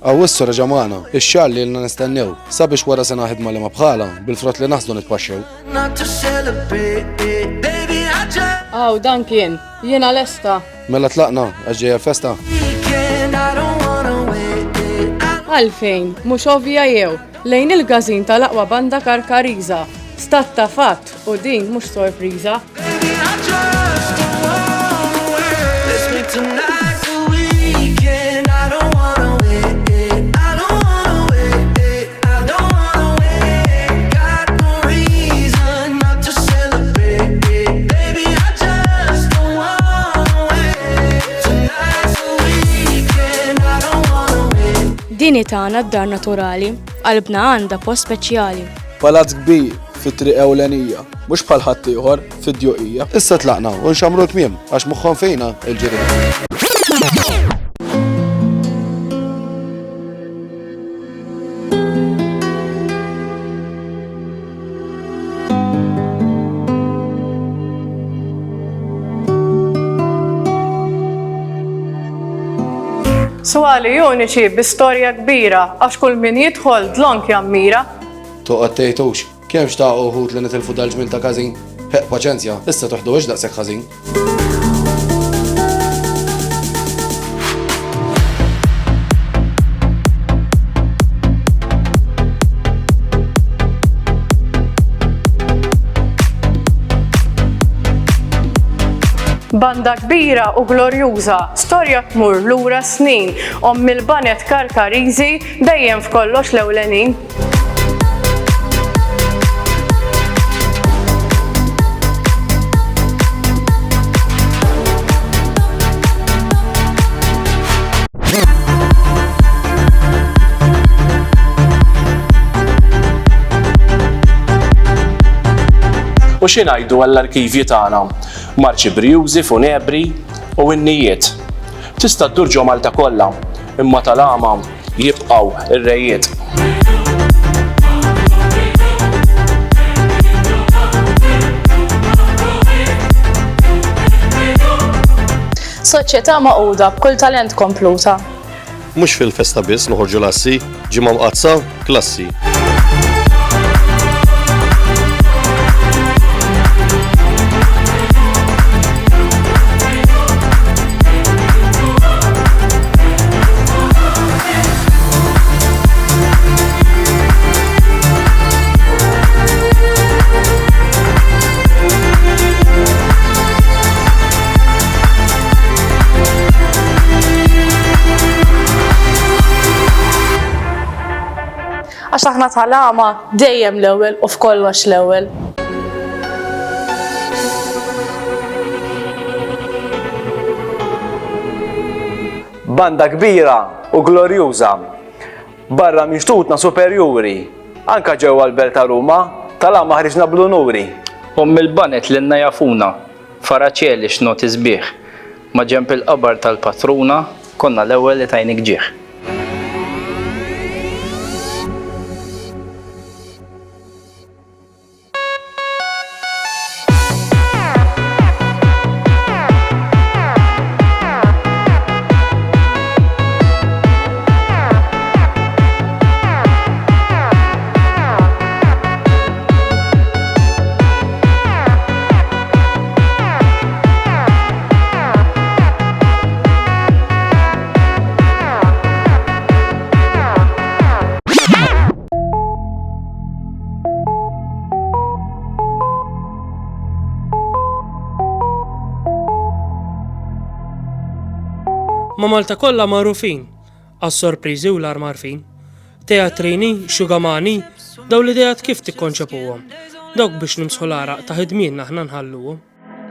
Għawissu reġamana, ix-xar li l-na nistennew, sabiex wara sena ħidma li ma bħala, bil-frott li naħsdu nitpaxxew. Aw, dan kien, jiena lesta. Mela tlaqna, għaxġeja l-festa. Għalfejn, mhux ovvja jew, lejn il-gazin tal-aqwa banda Karkariża. Stat ta' fatt u din mhux sorpriża. Dini tagħna d-dar naturali, qalbna għandha post speċjali. Palazz kbir fit-triq ewlenija, mhux bħal ħadd ieħor fid-djuqija. Issa tlaqna u nxamru l-kmiem, għax moħħhom fejna il-ġirien. Swali uniċi bi-storja kbira, għax kull min jidħol dlonk jammira. Toqgħod tgħidux, kemm xtaqgħu uħud li nitilfu dal-ġmien ta' każin? Ħeq paċenzja, issa toħduhx daqshekk ħażin. Banda kbira u glorjuża, storja tmur lura snin, il-banet Karkariżi dejjem f'kollox l-ewlenin. U xi ngħidu għall-arkivji tagħna, marċi Brjużi, Funebri u n-nijiet. Tista' ddur ġo Malta kollha, imma tal-għama jibqgħu ir-rejiet. Soċjetà maquda b'kull talent kompluta. Mhux fil-festa biss noħorġu lassi, ġimgħa mqazza, klassi. Għax aħna tal-għama dejjem l-ewwel u f'kollox l-ewwel. Banda kbira u glorjuża, barra mixtutna superjuri, anka ġewwa l-Belt ta' Ruma, tal-għama ħriġna bl-unuri. Il-banet l-inna jafuna, faraċeli x'noti sbieħ, ma ġemp il-qabar tal-patruna, konna l-ewwel li tajnik ġieħ. Ma Malta kollha magħrufin għas-sorpriżi u l-armarfin. Teatrini, xugamani, daw l-idejat kif tikkonċepuhom. Dawk biex nimsħu l-araq ta' ħidmien aħna nħalluhom.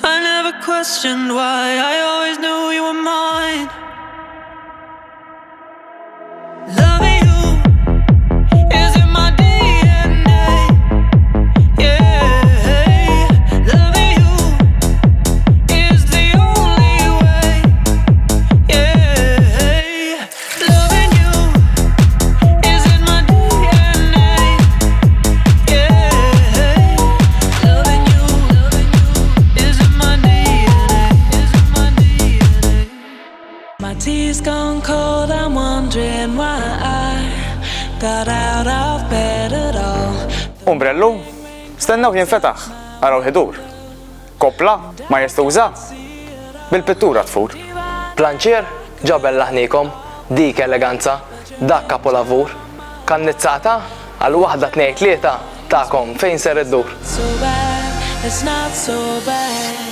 I never questioned why, I always knew you were mine. Loving you is in my DNA. Yeah, loving you is the only way. Yeah, loving you is in my DNA. Yeah, loving you is in my DNA. Is in my DNA. My tea's gone cold, I'm wondering why I got out of bed at all. Umbrellu, stennaw jinfetaħ, araw ħidur. Kopla, ma jistuża. Bil-pittura tfur. Planċir, ġabel laħnikom, dik eleganza, dak kapolavur. Kannizzata, għal waħda 2-3 ta'kom fejn ser iddur. So bad, it's not so bad.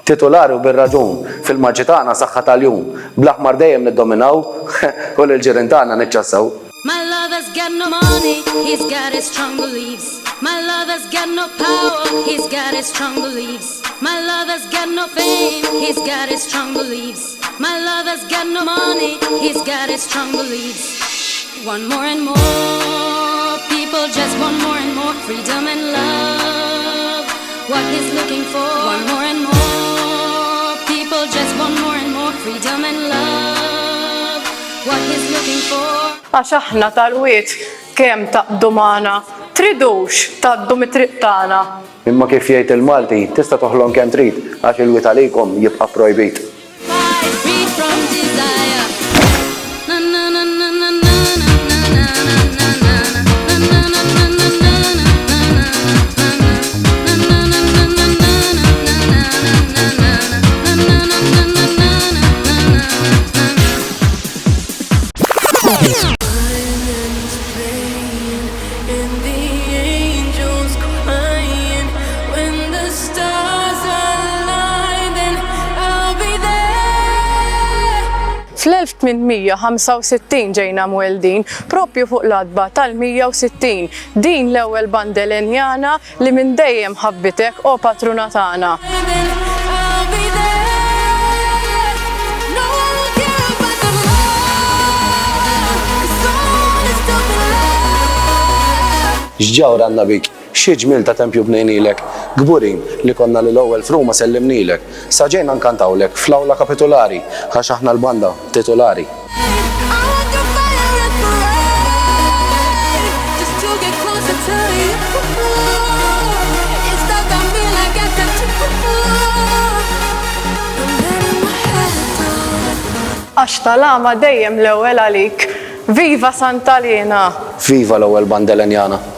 Titolari u bir-raġun fil-maġġi tagħna saħħa tal-jum, bl-aħmar dejjem niddominaw u lil-ġirien tagħna niċċassaw. My lover's got no money, he's got his strong beliefs. My lover's got no power, he's got his strong beliefs. My lover's got no fame, he's got his strong beliefs. My lover's got no money, he's got his strong beliefs. Want more and more, people just want more and more freedom and love. What he's looking for, want more and more, people just want more and more freedom and love. What he's looking for. Għax aħna tal-wiet kemm taqdu magħna, tridux taqdu mit-triq tagħna. Imma kif jgħid il-Malti, tista' toħlom kemm trid għax il-wiet għalikom jibqa' projbit. Free from desire. Fl-1865 ġejna mweldin propju fuq l-adba tal-160 din l-ewwel banda Lenjana li minn dejjem ħabbitek o patruna tagħna. X'ġawr għandna bik, xi ġmiel ta' tempju bnejnilek, gburin li konna l-ewwel fruma sellimnilek, sa ġejna nkantawlek fl-awla kapitolari għax aħna l-banda titolari. Għax tal-ama dejjem l-ewwel għalik. Viva Santa Elena! Viva l-ewwel banda Lenjana!